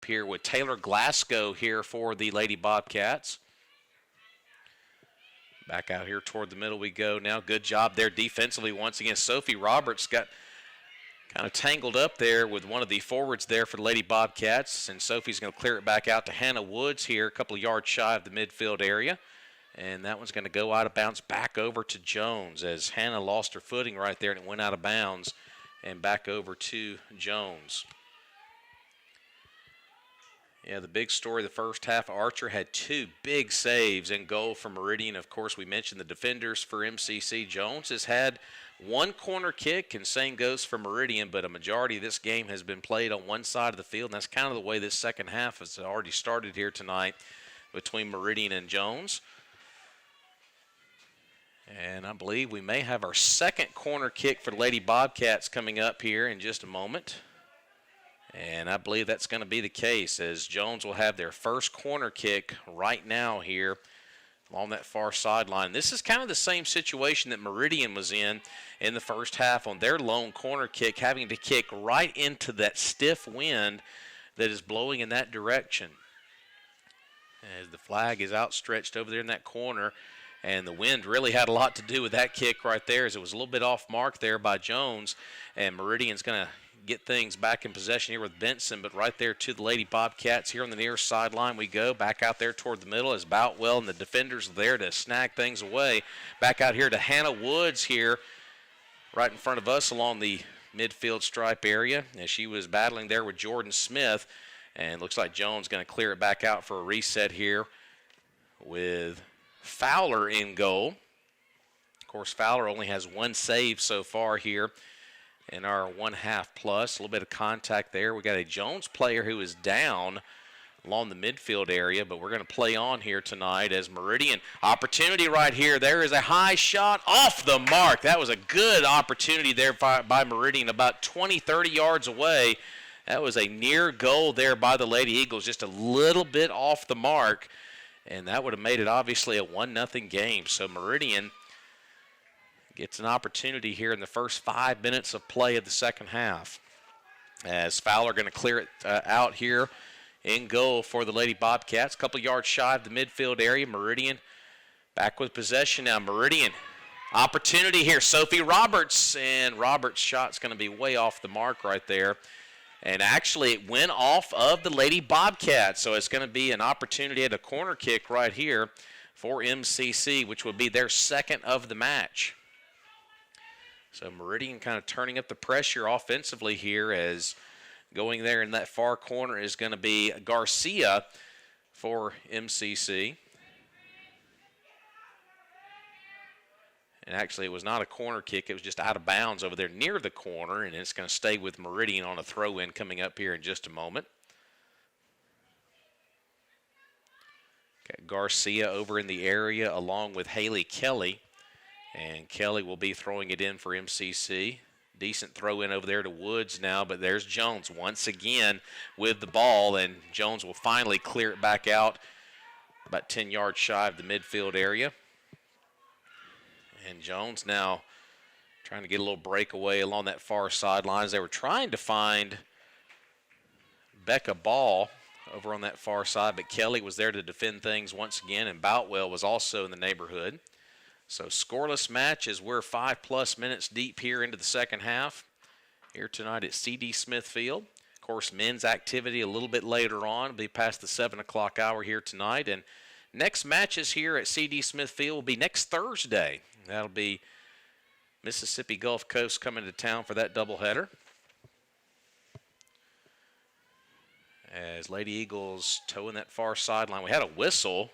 here with Taylor Glasgow here for the Lady Bobcats. Back out here toward the middle we go now. Good job there defensively once again. Sophie Roberts got kind of tangled up there with one of the forwards there for the Lady Bobcats, and Sophie's going to clear it back out to Hannah Woods here, a couple of yards shy of the midfield area. And that one's going to go out of bounds back over to Jones as Hannah lost her footing right there and it went out of bounds and back over to Jones. Yeah, the big story the first half, Archer had 2 big saves in goal for Meridian. Of course, we mentioned the defenders for MCC. Jones has had 1 corner kick, and same goes for Meridian, but a majority of this game has been played on one side of the field, and that's kind of the way this second half has already started here tonight between Meridian and Jones. And I believe we may have our second corner kick for the Lady Bobcats coming up here in just a moment. And I believe that's going to be the case as Jones will have their first corner kick right now here along that far sideline. This is kind of the same situation that Meridian was in the first half on their lone corner kick, having to kick right into that stiff wind that is blowing in that direction. As the flag is outstretched over there in that corner, and the wind really had a lot to do with that kick right there as it was a little bit off mark there by Jones, and Meridian's going to get things back in possession here with Benson, but right there to the Lady Bobcats here on the near sideline we go. Back out there toward the middle as Boutwell and the defenders are there to snag things away. Back out here to Hannah Woods here right in front of us along the midfield stripe area as she was battling there with Jordan Smith, and looks like Jones going to clear it back out for a reset here with Fowler in goal. Of course, Fowler only has 1 save so far here in our 1/2 plus. A little bit of contact there. We got a Jones player who is down along the midfield area, but we're going to play on here tonight as Meridian. Opportunity right here. There is a high shot off the mark. That was a good opportunity there by Meridian, about 20, 30 yards away. That was a near goal there by the Lady Eagles, just a little bit off the mark. And that would have made it obviously a 1-0 game. So Meridian gets an opportunity here in the first 5 minutes of play of the second half. As Fowler going to clear it out here in goal for the Lady Bobcats. A couple yards shy of the midfield area. Meridian back with possession now. Meridian, opportunity here. Sophie Roberts, and Roberts' shot's going to be way off the mark right there. And actually, it went off of the Lady Bobcats, so it's going to be an opportunity at a corner kick right here for MCC, which will be their second of the match. So Meridian kind of turning up the pressure offensively here as going there in that far corner is going to be Garcia for MCC. And actually, it was not a corner kick. It was just out of bounds over there near the corner, and it's going to stay with Meridian on a throw-in coming up here in just a moment. Got Garcia over in the area along with Haley Kelly, and Kelly will be throwing it in for MCC. Decent throw-in over there to Woods now, but there's Jones once again with the ball, and Jones will finally clear it back out about 10 yards shy of the midfield area. And Jones now trying to get a little breakaway along that far sidelines. They were trying to find Becca Ball over on that far side, but Kelly was there to defend things once again, and Boutwell was also in the neighborhood. So scoreless match as we're 5+ minutes deep here into the second half here tonight at C.D. Smith Field. Of course, men's activity a little bit later on. It'll be past the 7 o'clock hour here tonight. And next matches here at C.D. Smith Field will be next Thursday. That'll be Mississippi Gulf Coast coming to town for that doubleheader. As Lady Eagles towing that far sideline. We had a whistle,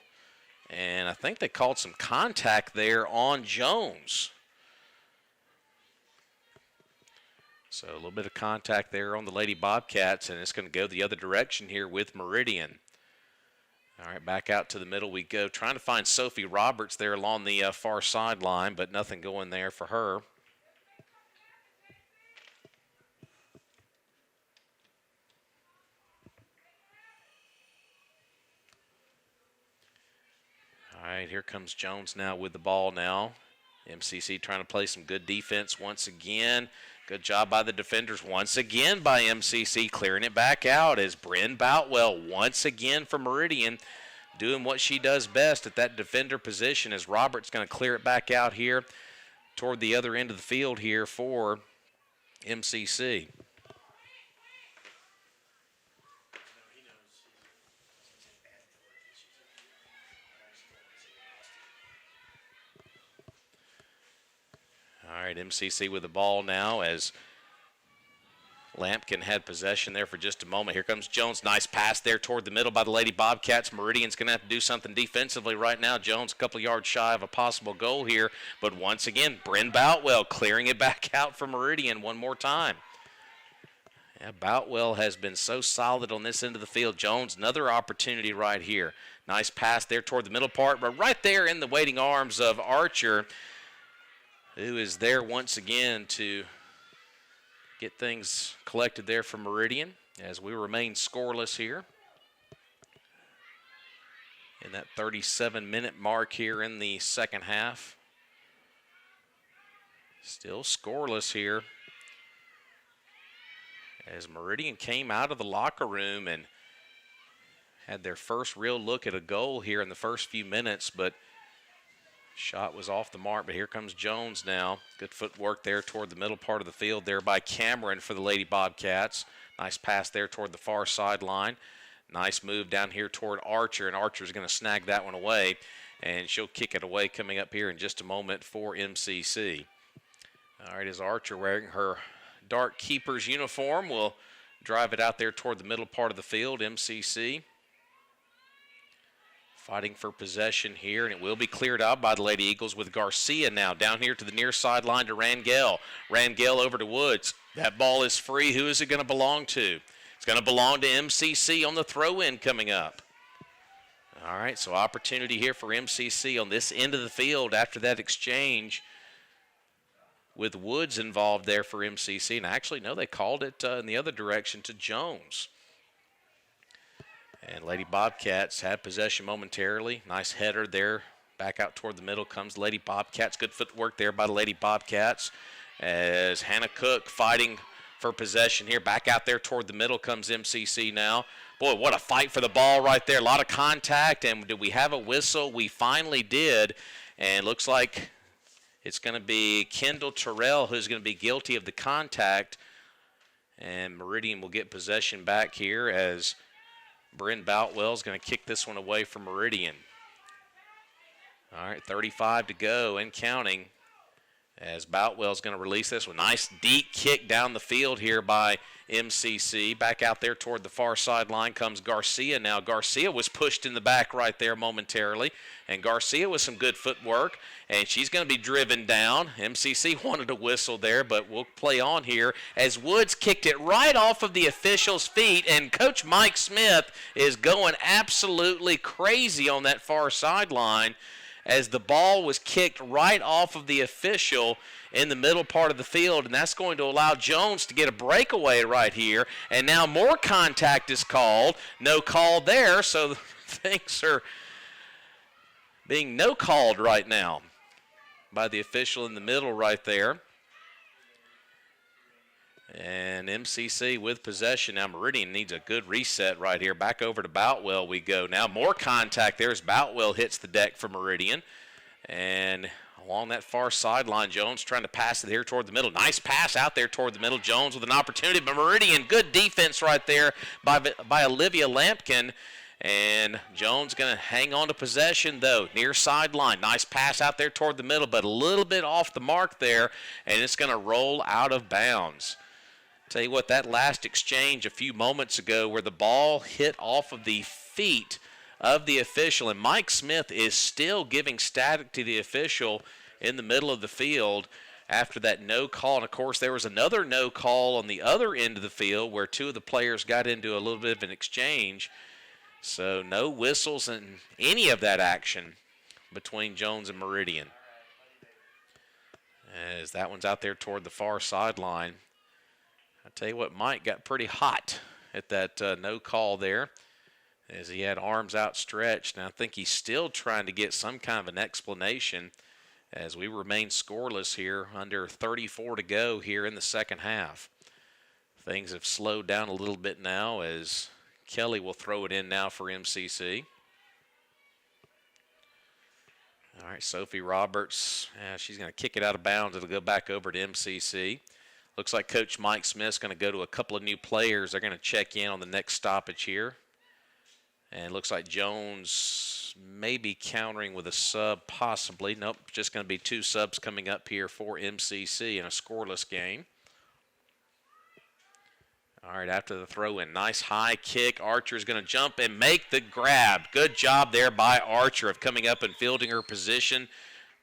and I think they called some contact there on Jones. So a little bit of contact there on the Lady Bobcats, and it's going to go the other direction here with Meridian. All right, back out to the middle we go. Trying to find Sophie Roberts there along the far sideline, but nothing going there for her. All right, here comes Jones now with the ball now. MCC trying to play some good defense once again. Good job by the defenders once again by MCC, clearing it back out as Bryn Boutwell once again for Meridian doing what she does best at that defender position as Roberts going to clear it back out here toward the other end of the field here for MCC. All right, MCC with the ball now as Lampkin had possession there for just a moment. Here comes Jones. Nice pass there toward the middle by the Lady Bobcats. Meridian's going to have to do something defensively right now. Jones a couple yards shy of a possible goal here. But once again, Bryn Boutwell clearing it back out for Meridian one more time. Yeah, Boutwell has been so solid on this end of the field. Jones, another opportunity right here. Nice pass there toward the middle part, but right there in the waiting arms of Archer, who is there once again to get things collected there for Meridian as we remain scoreless here in that 37-minute mark here in the second half. Still scoreless here as Meridian came out of the locker room and had their first real look at a goal here in the first few minutes, but shot was off the mark. But here comes Jones now. Good footwork there toward the middle part of the field there by Cameron for the Lady Bobcats. Nice pass there toward the far sideline. Nice move down here toward Archer, and Archer's going to snag that one away, and she'll kick it away coming up here in just a moment for MCC. All right, as Archer wearing her dark keeper's uniform will drive it out there toward the middle part of the field. MCC fighting for possession here, and it will be cleared out by the Lady Eagles with Garcia now down here to the near sideline to Rangel. Rangel over to Woods. That ball is free. Who is it going to belong to? It's going to belong to MCC on the throw-in coming up. All right, so opportunity here for MCC on this end of the field after that exchange with Woods involved there for MCC. And actually, no, they called it in the other direction to Jones. And Lady Bobcats had possession momentarily. Nice header there. Back out toward the middle comes Lady Bobcats. Good footwork there by the Lady Bobcats as Hannah Cook fighting for possession here. Back out there toward the middle comes MCC now. Boy, what a fight for the ball right there. A lot of contact. And did we have a whistle? We finally did. And looks like it's going to be Kendall Terrell who's going to be guilty of the contact. And Meridian will get possession back here as Bryn Boutwell is going to kick this one away from Meridian. All right, 35 to go and counting as Boutwell is going to release this one. Nice deep kick down the field here by MCC. Back out there toward the far sideline comes Garcia now. Garcia was pushed in the back right there momentarily, and Garcia with some good footwork, and she's going to be driven down. MCC wanted a whistle there, but we'll play on here as Woods kicked it right off of the official's feet, and Coach Mike Smith is going absolutely crazy on that far sideline as the ball was kicked right off of the official in the middle part of the field, and that's going to allow Jones to get a breakaway right here, and now more contact is called. No call there, so things are being no called right now by the official in the middle right there. And MCC with possession. Now Meridian needs a good reset right here. Back over to Boutwell we go. Now more contact there as Boutwell hits the deck for Meridian. And along that far sideline, Jones trying to pass it here toward the middle. Nice pass out there toward the middle. Jones with an opportunity, but Meridian, good defense right there by Olivia Lampkin. And Jones going to hang on to possession, though, near sideline. Nice pass out there toward the middle, but a little bit off the mark there, and it's going to roll out of bounds. Tell you what, that last exchange a few moments ago where the ball hit off of the feet of the official, and Mike Smith is still giving static to the official in the middle of the field after that no call. And, of course, there was another no call on the other end of the field where two of the players got into a little bit of an exchange. So no whistles in any of that action between Jones and Meridian. As that one's out there toward the far sideline. I tell you what, Mike got pretty hot at that no call there as he had arms outstretched. And I think he's still trying to get some kind of an explanation as we remain scoreless here, under 34 to go here in the second half. Things have slowed down a little bit now as Kelly will throw it in now for MCC. All right, Sophie Roberts, she's going to kick it out of bounds. It'll go back over to MCC. Looks like Coach Mike Smith's going to go to a couple of new players. They're going to check in on the next stoppage here. And it looks like Jones may be countering with a sub, possibly. Nope, just going to be 2 subs coming up here for MCC in a scoreless game. All right, after the throw-in, nice high kick. Archer's going to jump and make the grab. Good job there by Archer of coming up and fielding her position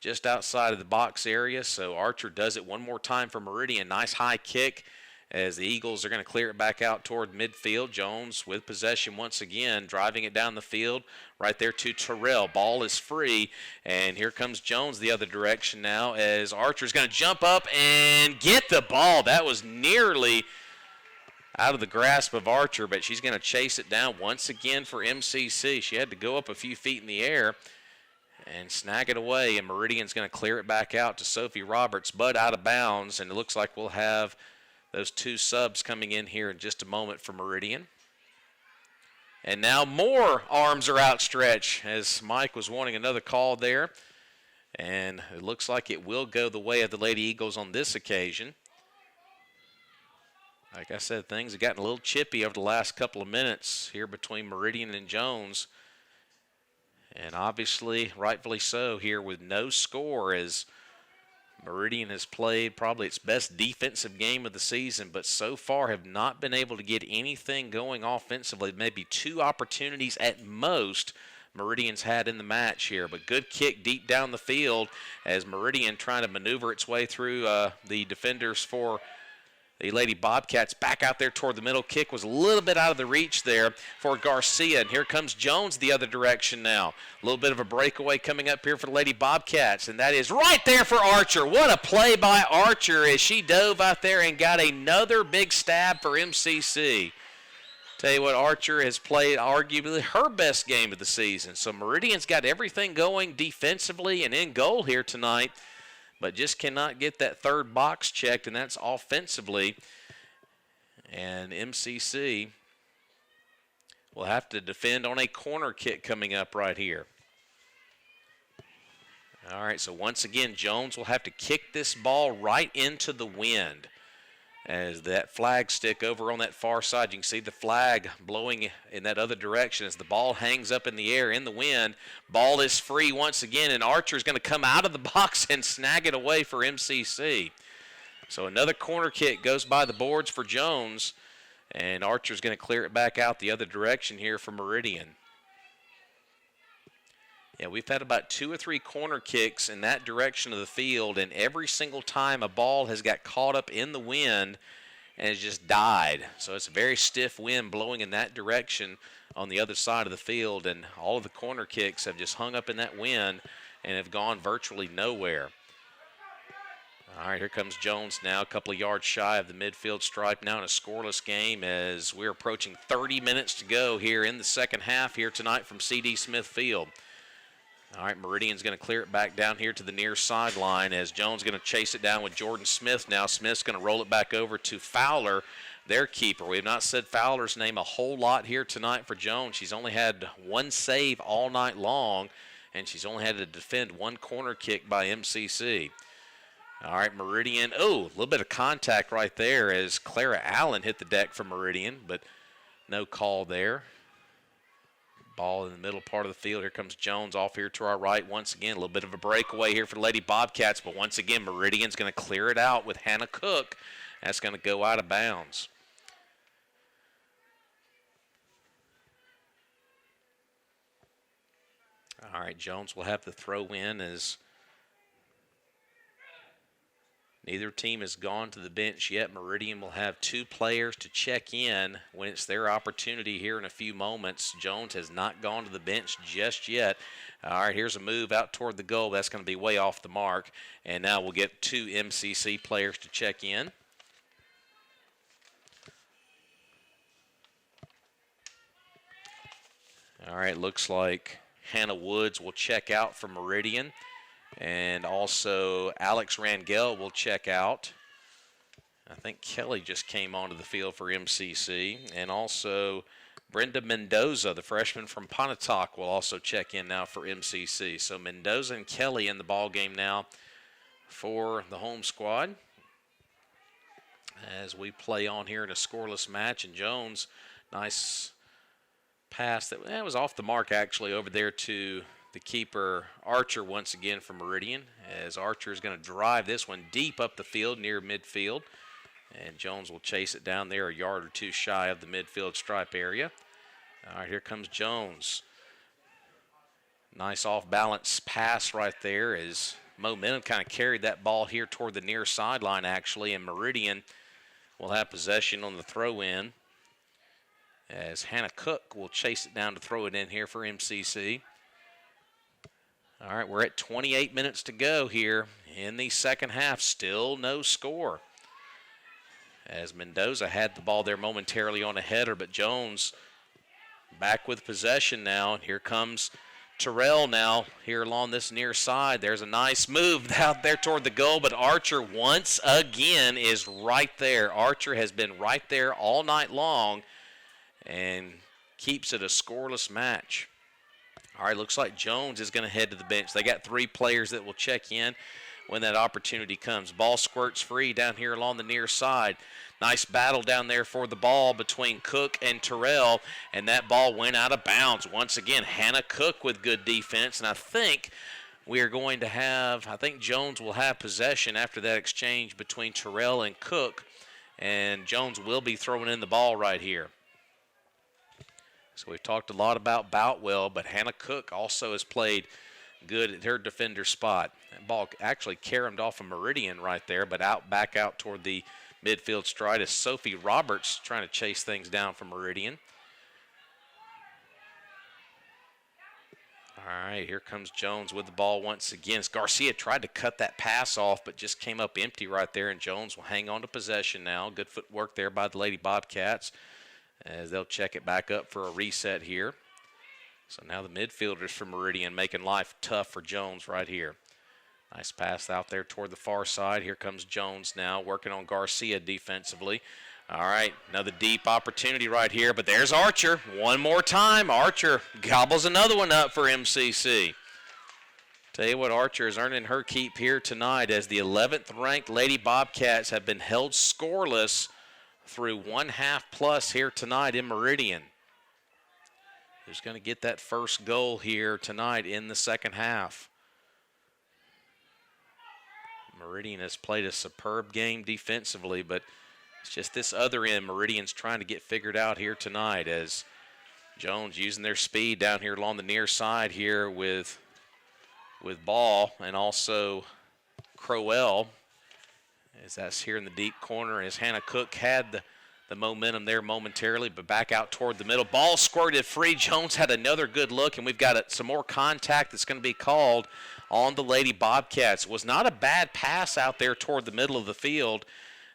just outside of the box area. So Archer does it one more time for Meridian. Nice high kick as the Eagles are going to clear it back out toward midfield. Jones with possession once again, driving it down the field right there to Terrell. Ball is free, and here comes Jones the other direction now as Archer's going to jump up and get the ball. That was nearly out of the grasp of Archer, but she's going to chase it down once again for MCC. She had to go up a few feet in the air and snag it away, and Meridian's going to clear it back out to Sophie Roberts, but out of bounds, and it looks like we'll have those 2 subs coming in here in just a moment for Meridian. And now more arms are outstretched as Mike was wanting another call there, and it looks like it will go the way of the Lady Eagles on this occasion. Like I said, things have gotten a little chippy over the last couple of minutes here between Meridian and Jones. And obviously, rightfully so here with no score, as Meridian has played probably its best defensive game of the season, but so far have not been able to get anything going offensively. Maybe 2 opportunities at most Meridian's had in the match here. But good kick deep down the field as Meridian trying to maneuver its way through the defenders for the Lady Bobcats. Back out there toward the middle. Kick was a little bit out of the reach there for Garcia. And here comes Jones the other direction now. A little bit of a breakaway coming up here for the Lady Bobcats. And that is right there for Archer. What a play by Archer as she dove out there and got another big stab for MCC. Tell you what, Archer has played arguably her best game of the season. So Meridian's got everything going defensively and in goal here tonight, but just cannot get that third box checked, and that's offensively. And MCC will have to defend on a corner kick coming up right here. All right, so once again, Jones will have to kick this ball right into the wind. As that flag stick over on that far side, you can see the flag blowing in that other direction as the ball hangs up in the air in the wind. Ball is free once again, and Archer's going to come out of the box and snag it away for MCC. So another corner kick goes by the boards for Jones, and Archer's going to clear it back out the other direction here for Meridian. Yeah, we've had about 2 or 3 corner kicks in that direction of the field, and every single time a ball has got caught up in the wind and has just died. So it's a very stiff wind blowing in that direction on the other side of the field, and all of the corner kicks have just hung up in that wind and have gone virtually nowhere. All right, here comes Jones now, a couple of yards shy of the midfield stripe now in a scoreless game as we're approaching 30 minutes to go here in the second half here tonight from C.D. Smith Field. All right, Meridian's going to clear it back down here to the near sideline as Jones going to chase it down with Jordan Smith now. Smith's going to roll it back over to Fowler, their keeper. We have not said Fowler's name a whole lot here tonight for Jones. She's only had 1 save all night long, and she's only had to defend 1 corner kick by MCC. All right, Meridian. Oh, a little bit of contact right there as Clara Allen hit the deck for Meridian, but no call there. Ball in the middle part of the field. Here comes Jones off here to our right. Once again, a little bit of a breakaway here for the Lady Bobcats, but once again, Meridian's going to clear it out with Hannah Cook. That's going to go out of bounds. All right, Jones will have the throw in as neither team has gone to the bench yet. Meridian will have 2 players to check in when it's their opportunity here in a few moments. Jones has not gone to the bench just yet. All right, here's a move out toward the goal. That's going to be way off the mark. And now we'll get 2 MCC players to check in. All right, looks like Hannah Woods will check out for Meridian. And also Alex Rangel will check out. I think Kelly just came onto the field for MCC. And also Brenda Mendoza, the freshman from Pontotoc, will also check in now for MCC. So Mendoza and Kelly in the ball game now for the home squad as we play on here in a scoreless match. And Jones, nice pass that was off the mark actually over there to the keeper Archer once again from Meridian, as Archer is going to drive this one deep up the field near midfield, and Jones will chase it down there a yard or two shy of the midfield stripe area. All right, here comes Jones. Nice off-balance pass right there as momentum kind of carried that ball here toward the near sideline actually, and Meridian will have possession on the throw-in as Hannah Cook will chase it down to throw it in here for MCC. All right, we're at 28 minutes to go here in the second half. Still no score, as Mendoza had the ball there momentarily on a header, but Jones back with possession now. And here comes Terrell now here along this near side. There's a nice move out there toward the goal, but Archer once again is right there. Archer has been right there all night long and keeps it a scoreless match. All right, looks like Jones is going to head to the bench. They got 3 players that will check in when that opportunity comes. Ball squirts free down here along the near side. Nice battle down there for the ball between Cook and Terrell, and that ball went out of bounds. Once again, Hannah Cook with good defense, and I think Jones will have possession after that exchange between Terrell and Cook, and Jones will be throwing in the ball right here. So we've talked a lot about Boutwell, but Hannah Cook also has played good at her defender spot. That ball actually caromed off of Meridian right there, but back out toward the midfield stride is Sophie Roberts trying to chase things down from Meridian. All right, here comes Jones with the ball once again. Garcia tried to cut that pass off, but just came up empty right there, and Jones will hang on to possession now. Good footwork there by the Lady Bobcats, as they'll check it back up for a reset here. So now the midfielders from Meridian making life tough for Jones right here. Nice pass out there toward the far side. Here comes Jones now working on Garcia defensively. All right, another deep opportunity right here, but there's Archer. One more time. Archer gobbles another one up for MCC. Tell you what, Archer is earning her keep here tonight, as the 11th ranked Lady Bobcats have been held scoreless through 1/2 plus here tonight in Meridian. Who's going to get that first goal here tonight in the second half? Meridian has played a superb game defensively, but it's just this other end Meridian's trying to get figured out here tonight, as Jones using their speed down here along the near side here with Ball, and also Crowell, as that's here in the deep corner, as Hannah Cook had the momentum there momentarily, but back out toward the middle. Ball squirted free. Jones had another good look, and we've got some more contact that's going to be called on the Lady Bobcats. It was not a bad pass out there toward the middle of the field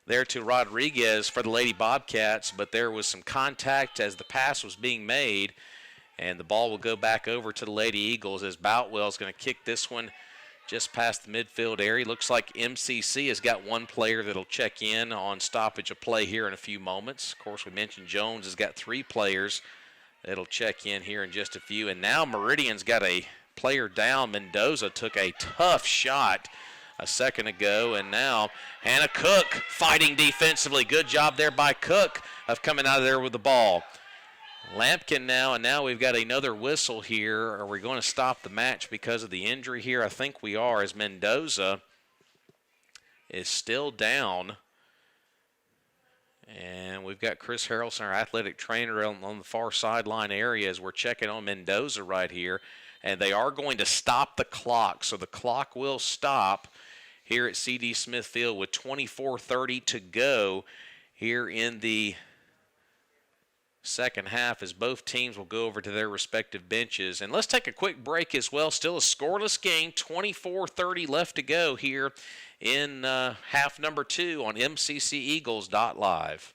there to Rodriguez for the Lady Bobcats, but there was some contact as the pass was being made, and the ball will go back over to the Lady Eagles, as Boutwell is going to kick this one just past the midfield area. Looks like MCC has got 1 player that'll check in on stoppage of play here in a few moments. Of course, we mentioned Jones has got 3 players that'll check in here in just a few. And now Meridian's got a player down. Mendoza took a tough shot a second ago, and now Hannah Cook fighting defensively. Good job there by Cook of coming out of there with the ball. Lampkin now, and now we've got another whistle here. Are we going to stop the match because of the injury here? I think we are, as Mendoza is still down. And we've got Chris Harrelson, our athletic trainer, on the far sideline area, as we're checking on Mendoza right here. And they are going to stop the clock. So the clock will stop here at C.D. Smith Field with 24:30 to go here in the second half, as both teams will go over to their respective benches. And let's take a quick break as well. Still a scoreless game, 24:30 left to go here in half number 2 on MCCEagles.live.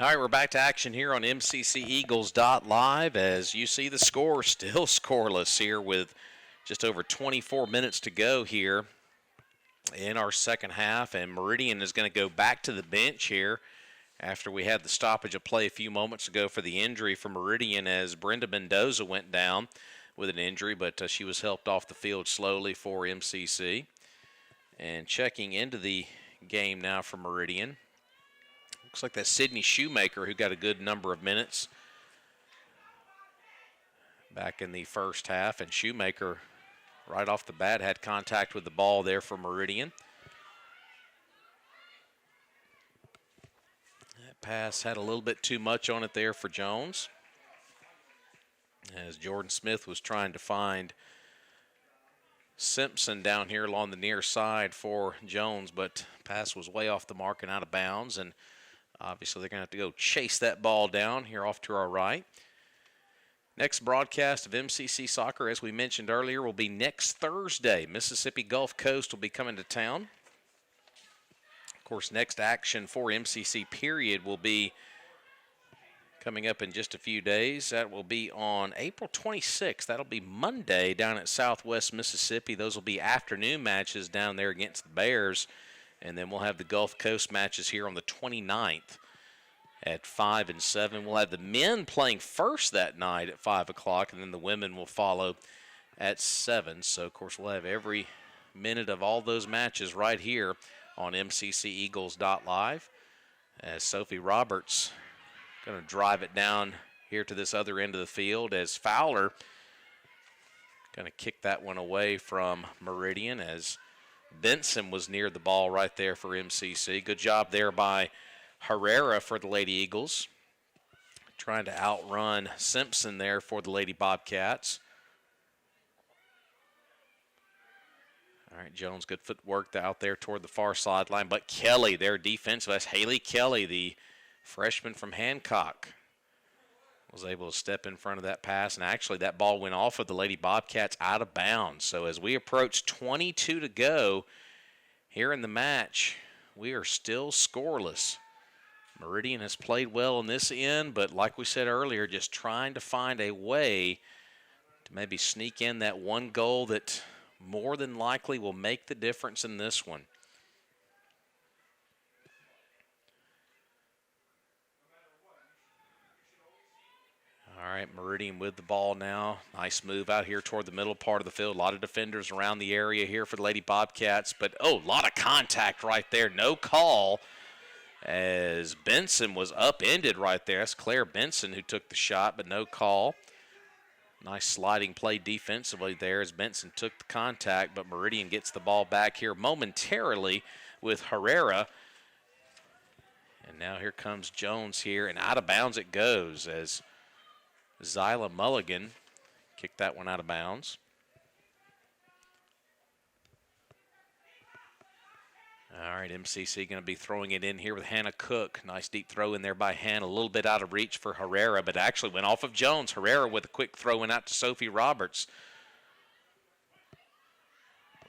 All right, we're back to action here on MCCEagles.live. As you see, the score still scoreless here with just over 24 minutes to go here in our second half. And Meridian is going to go back to the bench here after we had the stoppage of play a few moments ago for the injury for Meridian, as Brenda Mendoza went down with an injury, but she was helped off the field slowly for MCC. And checking into the game now for Meridian, looks like that's Sydney Shoemaker, who got a good number of minutes back in the first half. And Shoemaker, right off the bat, had contact with the ball there for Meridian. That pass had a little bit too much on it there for Jones, as Jordan Smith was trying to find Simpson down here along the near side for Jones, but pass was way off the mark and out of bounds. And obviously, they're going to have to go chase that ball down here off to our right. Next broadcast of MCC Soccer, as we mentioned earlier, will be next Thursday. Mississippi Gulf Coast will be coming to town. Of course, next action for MCC period will be coming up in just a few days. That will be on April 26th. That'll be Monday down at Southwest Mississippi. Those will be afternoon matches down there against the Bears. And then we'll have the Gulf Coast matches here on the 29th at 5 and 7. We'll have the men playing first that night at 5 o'clock, and then the women will follow at 7. So, of course, we'll have every minute of all those matches right here on MCCEagles.live. As Sophie Roberts going to drive it down here to this other end of the field, as Fowler going to kick that one away from Meridian, as Benson was near the ball right there for MCC. Good job there by Herrera for the Lady Eagles, trying to outrun Simpson there for the Lady Bobcats. All right, Jones, good footwork out there toward the far sideline. But Kelly, their defensive, that's Haley Kelly, the freshman from Hancock, was able to step in front of that pass. And actually, that ball went off of the Lady Bobcats out of bounds. So as we approach 22 to go here in the match, we are still scoreless. Meridian has played well in this end, but like we said earlier, just trying to find a way to maybe sneak in that one goal that more than likely will make the difference in this one. All right, Meridian with the ball now. Nice move out here toward the middle part of the field. A lot of defenders around the area here for the Lady Bobcats, but a lot of contact right there. No call, as Benson was upended right there. That's Claire Benson who took the shot, but no call. Nice sliding play defensively there as Benson took the contact, but Meridian gets the ball back here momentarily with Herrera. And now here comes Jones here, and out of bounds it goes as Zyla Mulligan kicked that one out of bounds. All right, MCC going to be throwing it in here with Hannah Cook. Nice deep throw in there by Hannah. A little bit out of reach for Herrera, but actually went off of Jones. Herrera with a quick throw in out to Sophie Roberts.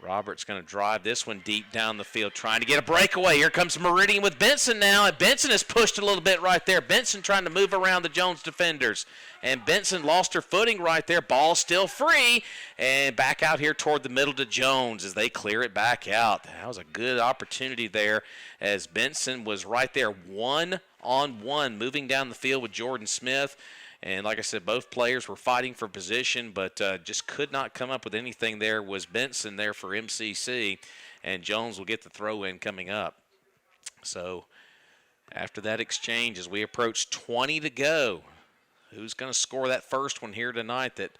Roberts going to drive this one deep down the field, trying to get a breakaway. Here comes Meridian with Benson now, and Benson has pushed a little bit right there. Benson trying to move around the Jones defenders, and Benson lost her footing right there. Ball still free, and back out here toward the middle to Jones as they clear it back out. That was a good opportunity there as Benson was right there one-on-one moving down the field with Jordan Smith. And like I said, both players were fighting for position, but just could not come up with anything there. Was Benson there for MCC, and Jones will get the throw in coming up. So after that exchange, as we approach 20 to go, who's going to score that first one here tonight that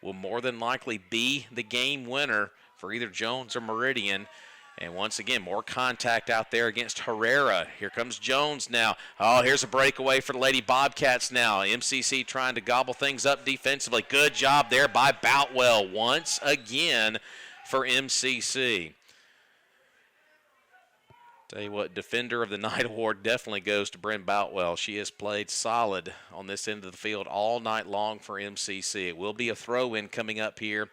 will more than likely be the game winner for either Jones or Meridian? And once again, more contact out there against Herrera. Here comes Jones now. Oh, here's a breakaway for the Lady Bobcats now. MCC trying to gobble things up defensively. Good job there by Boutwell once again for MCC. Tell you what, Defender of the Night award definitely goes to Bryn Boutwell. She has played solid on this end of the field all night long for MCC. It will be a throw-in coming up here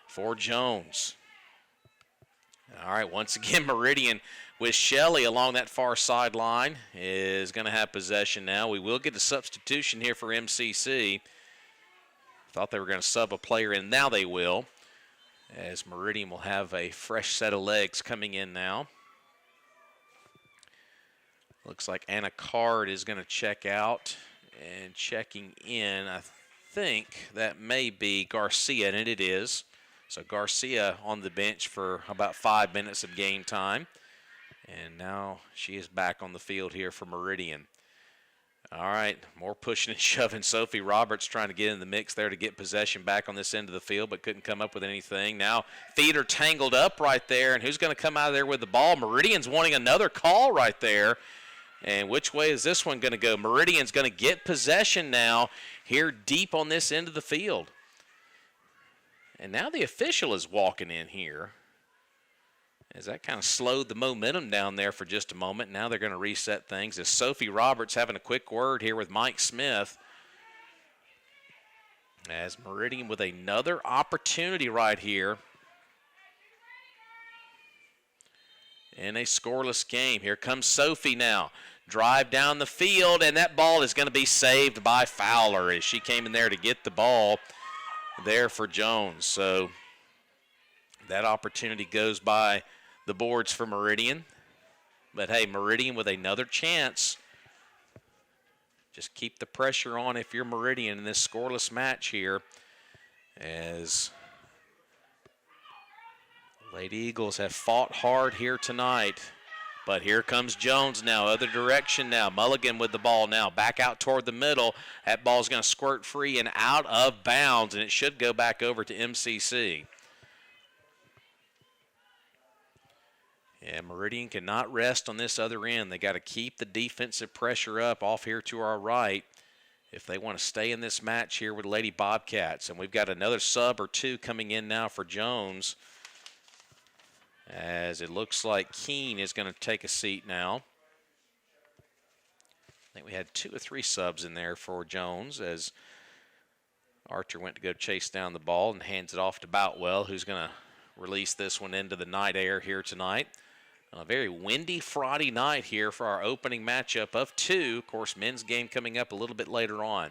for Jones. All right, once again, Meridian with Shelley along that far sideline is going to have possession now. We will get a substitution here for MCC. Thought they were going to sub a player in. Now they will, as Meridian will have a fresh set of legs coming in now. Looks like Anna Card is going to check out, and checking in, I think that may be Garcia, and it is. So Garcia on the bench for about 5 minutes of game time. And now she is back on the field here for Meridian. All right, more pushing and shoving. Sophie Roberts trying to get in the mix there to get possession back on this end of the field, but couldn't come up with anything. Now feet are tangled up right there, and who's going to come out of there with the ball? Meridian's wanting another call right there. And which way is this one going to go? Meridian's going to get possession now here deep on this end of the field. And now the official is walking in here, as that kind of slowed the momentum down there for just a moment. Now they're going to reset things as Sophie Roberts having a quick word here with Mike Smith. As Meridian with another opportunity right here in a scoreless game. Here comes Sophie now. Drive down the field, and that ball is going to be saved by Fowler as she came in there to get the ball there for Jones. So that opportunity goes by the boards for Meridian. But, hey, Meridian with another chance. Just keep the pressure on if you're Meridian in this scoreless match here, as Lady Eagles have fought hard here tonight. But here comes Jones now, other direction now. Mulligan with the ball now, back out toward the middle. That ball's going to squirt free and out of bounds, and it should go back over to MCC. Yeah, Meridian cannot rest on this other end. They got to keep the defensive pressure up off here to our right if they want to stay in this match here with Lady Bobcats. And we've got another sub or two coming in now for Jones, as it looks like Keene is going to take a seat now. I think we had 2 or 3 subs in there for Jones, as Archer went to go chase down the ball and hands it off to Boutwell, who's going to release this one into the night air here tonight. A very windy Friday night here for our opening matchup of 2. Of course, men's game coming up a little bit later on.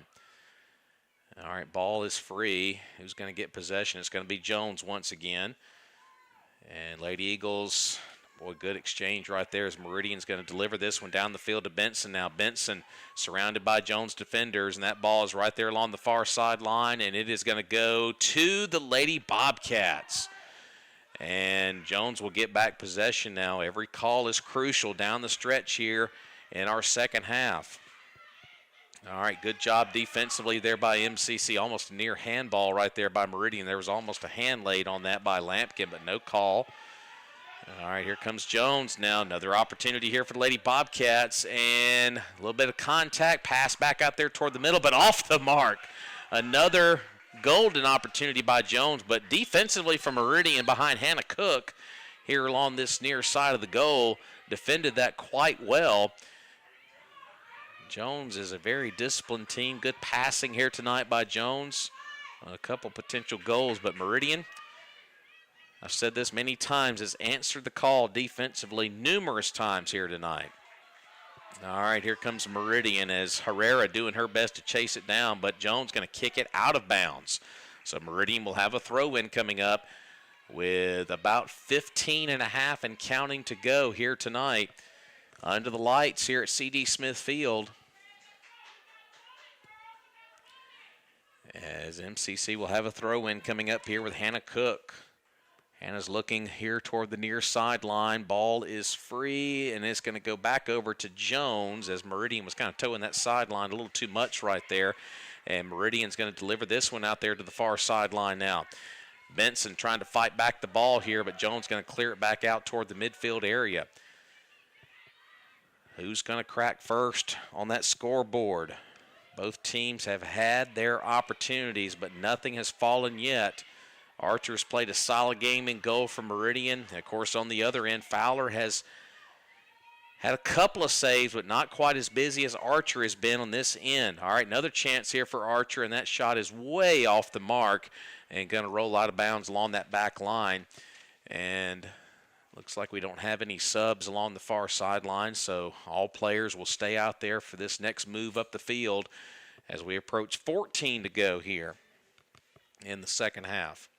All right, ball is free. Who's going to get possession? It's going to be Jones once again. And Lady Eagles, boy, good exchange right there as Meridian's going to deliver this one down the field to Benson. Now Benson surrounded by Jones defenders, and that ball is right there along the far sideline, and it is going to go to the Lady Bobcats. And Jones will get back possession now. Every call is crucial down the stretch here in our second half. All right, good job defensively there by MCC. Almost a near handball right there by Meridian. There was almost a hand laid on that by Lampkin, but no call. All right, here comes Jones now. Another opportunity here for the Lady Bobcats. And a little bit of contact. Pass back out there toward the middle, but off the mark. Another golden opportunity by Jones, but defensively from Meridian behind Hannah Cook here along this near side of the goal, defended that quite well. Jones is a very disciplined team. Good passing here tonight by Jones. A couple potential goals, but Meridian, I've said this many times, has answered the call defensively numerous times here tonight. All right, here comes Meridian as Herrera doing her best to chase it down, but Jones going to kick it out of bounds. So Meridian will have a throw-in coming up with about 15 and a half and counting to go here tonight under the lights here at C.D. Smith Field. As MCC will have a throw-in coming up here with Hannah Cook. Hannah's looking here toward the near sideline. Ball is free, and it's going to go back over to Jones as Meridian was kind of towing that sideline a little too much right there. And Meridian's going to deliver this one out there to the far sideline now. Benson trying to fight back the ball here, but Jones going to clear it back out toward the midfield area. Who's going to crack first on that scoreboard? Both teams have had their opportunities, but nothing has fallen yet. Archer's played a solid game in goal for Meridian. And of course, on the other end, Fowler has had a couple of saves, but not quite as busy as Archer has been on this end. All right, another chance here for Archer, and that shot is way off the mark and going to roll out of bounds along that back line. And Looks like we don't have any subs along the far sideline, so all players will stay out there for this next move up the field as we approach 14 to go here in the second half.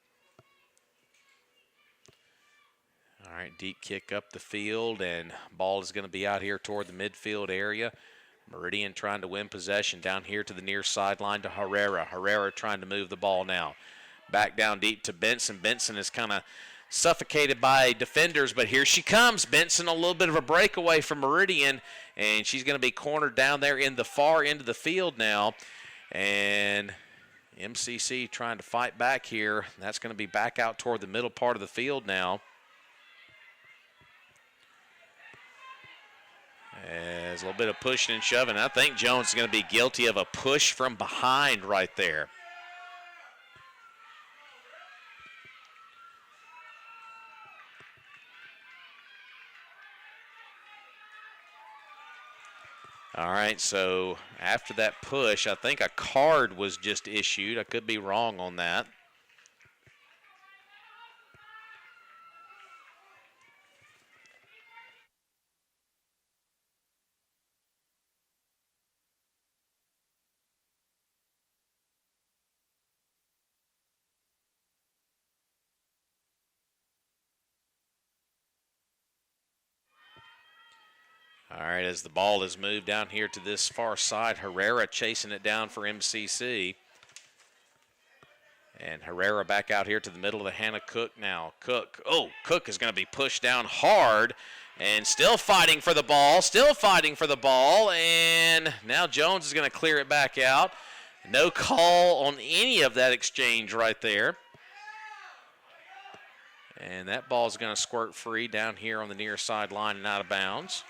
All right, deep kick up the field, and ball is going to be out here toward the midfield area. Meridian trying to win possession down here to the near sideline to Herrera. Herrera trying to move the ball now. Back down deep to Benson. Benson is kind of suffocated by defenders, but here she comes. Benson, a little bit of a breakaway from Meridian, and she's going to be cornered down there in the far end of the field now. And MCC trying to fight back here. That's going to be back out toward the middle part of the field now. As a little bit of pushing and shoving. I think Jones is going to be guilty of a push from behind right there. All right, so after that push, I think a card was just issued. I could be wrong on that. All right, as the ball is moved down here to this far side, Herrera chasing it down for MCC. And Herrera back out here to the middle of the Hannah Cook now. Cook is going to be pushed down hard and still fighting for the ball, and now Jones is going to clear it back out. No call on any of that exchange right there. And that ball is going to squirt free down here on the near sideline and out of bounds.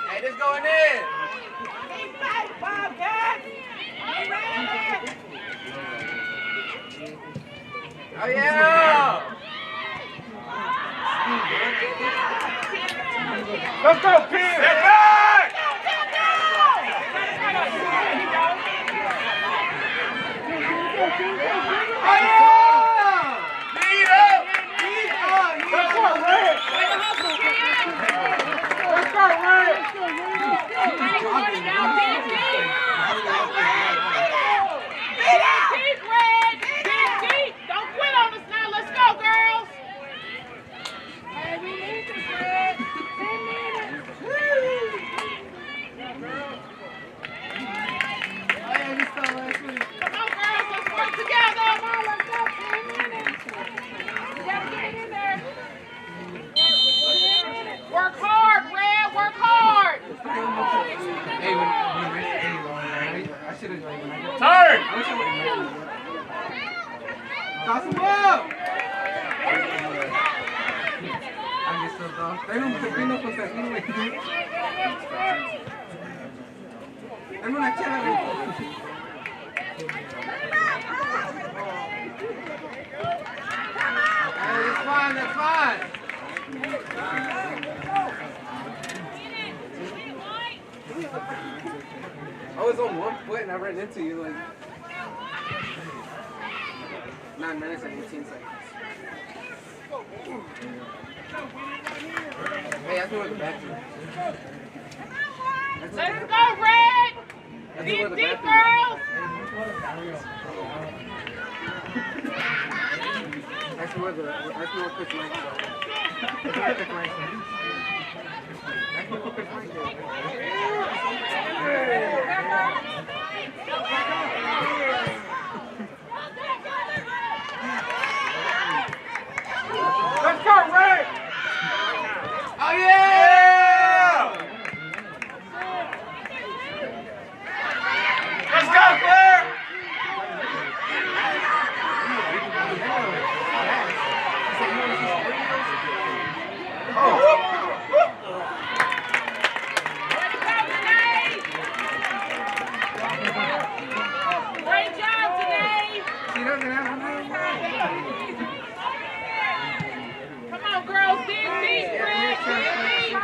Hey, this going in. Oh, yeah. Let's go, Pete. Step back. Oh, yeah. Lead up. Let's go, Red. Let's go, Red. Deep. Don't quit on us now. Let's go, girls. Hey, we need this, Red. 10 minutes. Come on, girls. Let's work together. Come on, let's go. 10 minutes. You gotta get it in there. Work hard, Red. Work hard. Hey, Toss him up! Dame un pepino con tajín, güey. Dame una chela, güey. Hey, that's fine, that's fine. I was on 1 foot and I ran into you like 9 minutes and 18 seconds. Hey, ask me where the bathroom is. Let's go, Red! Deep, deep, girls! Ask me where Chris Mike is. Ask me where Chris Mike is. Let's go, Red! Oh, yeah! Let's go, Claire! Great job today! She doesn't have Come on, girls, dig deep, Red, dig deep!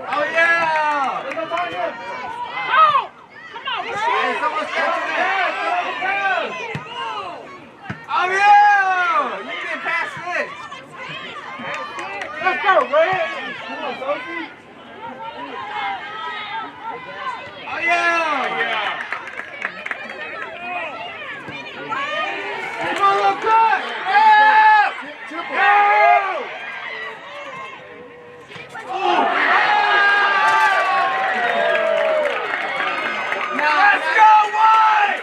Oh, yeah! Oh! Come on, girls! Hey, someone's catching it! Oh, yeah! You can pass this! Let's go, Red! Come on, Sophie! Oh, yeah! Come on, look good! Yeah! Yeah! Let's go, White!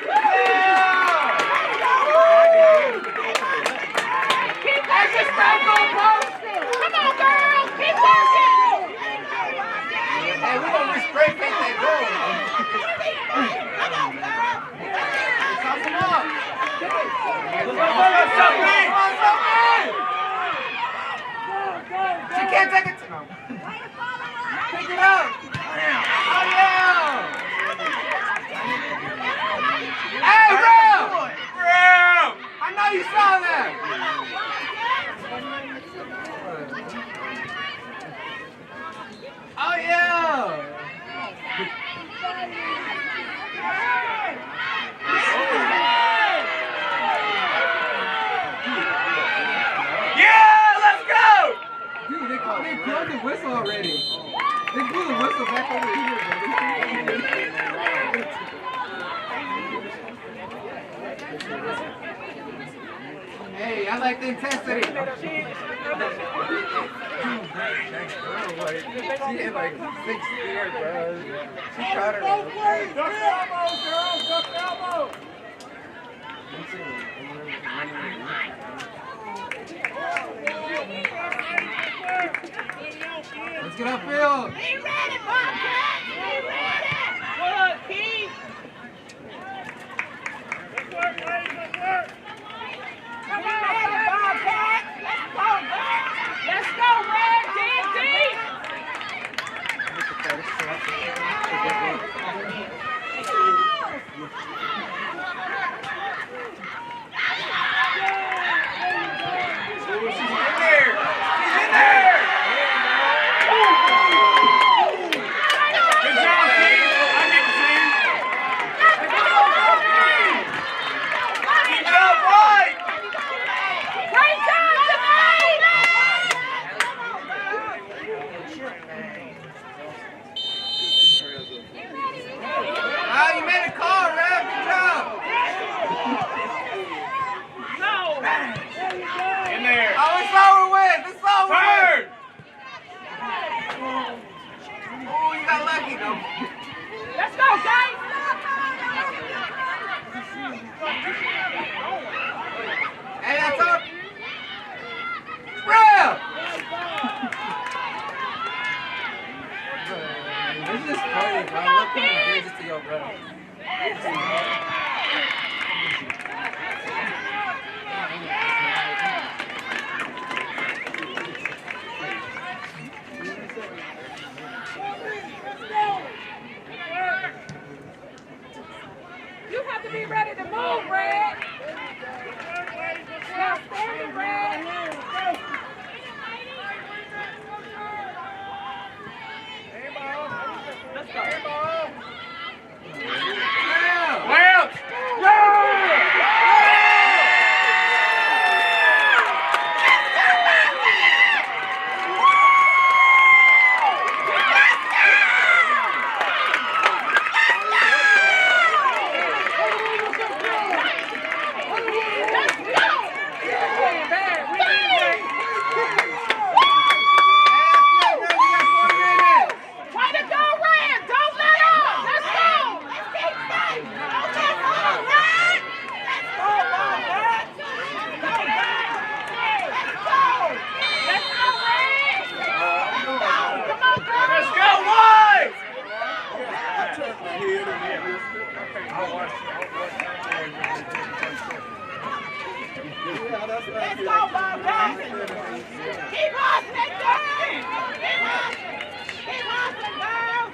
Keep working, Come on, girls! Keep working! Hey, we're gonna spray paint that goal. Toss him up. She can't take it. No. Pick it up. Oh, yeah. Hey, Ram! I know you saw that. Oh, yeah. Yeah, let's go! Dude, they blew the whistle already. They blew the whistle back over here, Hey, I like the intensity. She hit like 6 spears, bro. She caught her. Duck elbows, girls, duck elbows. Let's get upfield. Be ready, Bobcat! Be ready! Good, Keith! Good work, ladies, good work! Come on, Bobcat! Let's go, girls! Let's go, Red! Dig deep! She's in there. She's in there. Good job, Keith. I get to see. Keep it up, White. Great job tonight! Ah, you made a call, Rev. Good job. No! In there. Oh, it's over with. It's over with. Oh, you got lucky, though. Let's go, guys! Let's go, Bobcat. Keep hustling, girls. Keep hustling. Keep hustling, girls.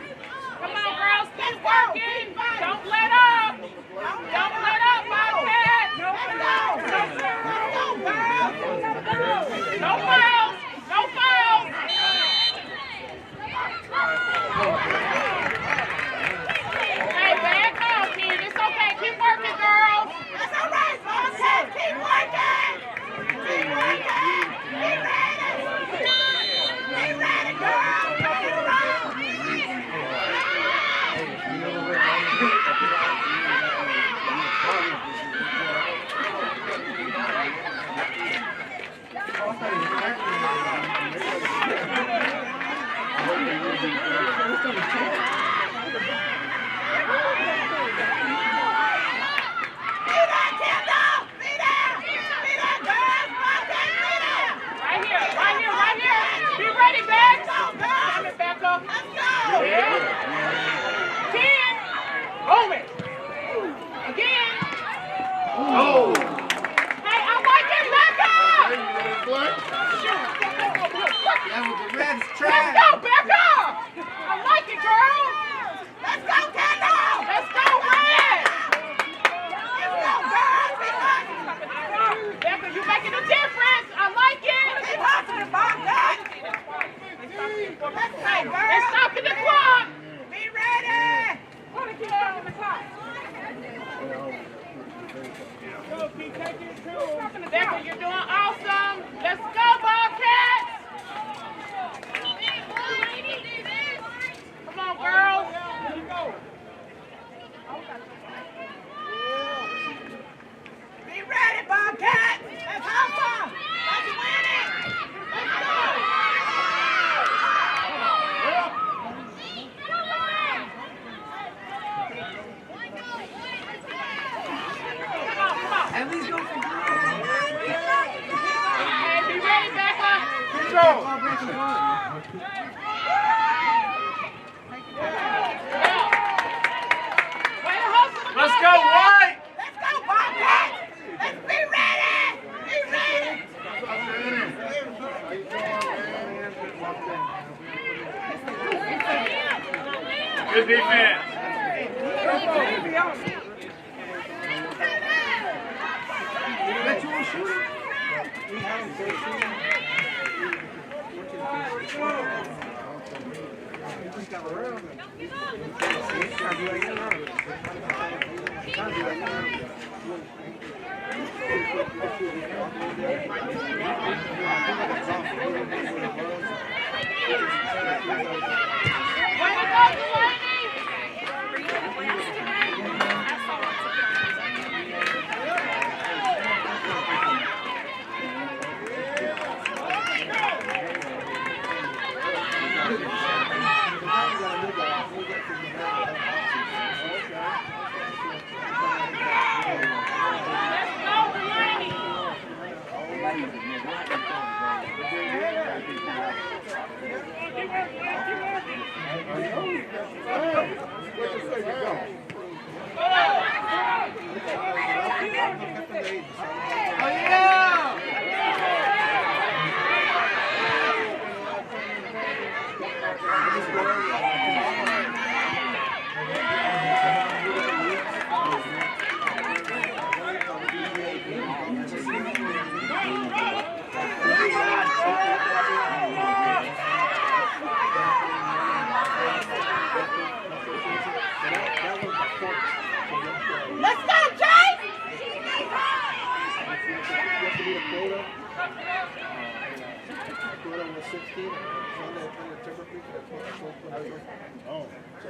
Come on, girls. Keep working. Don't let up. Don't let up, Bobcat. Let's go. Let's go, girls. No fouls. No fouls. Hey, back off, kid. It's okay. Keep working, girls. That's all right, Bobcat. Keep working. Keep working. Keep ready. Keep ready, girls. Keep Becca, you're doing awesome. Let's go, Bobcats. Come on, girls. Be ready, Bobcats. That's awesome. Let's win it. Let's go. At least go for Hey, be ready, Becca. go. Way to hustle the Let's go, Bobcats. White. Let's go, Bobcats. Let's be ready. Be ready. Good defense. Bet you won't shoot it. Way to go, Delaney. Let's go, Delaney. Oh, yeah. Let's go, Jay. Oh, so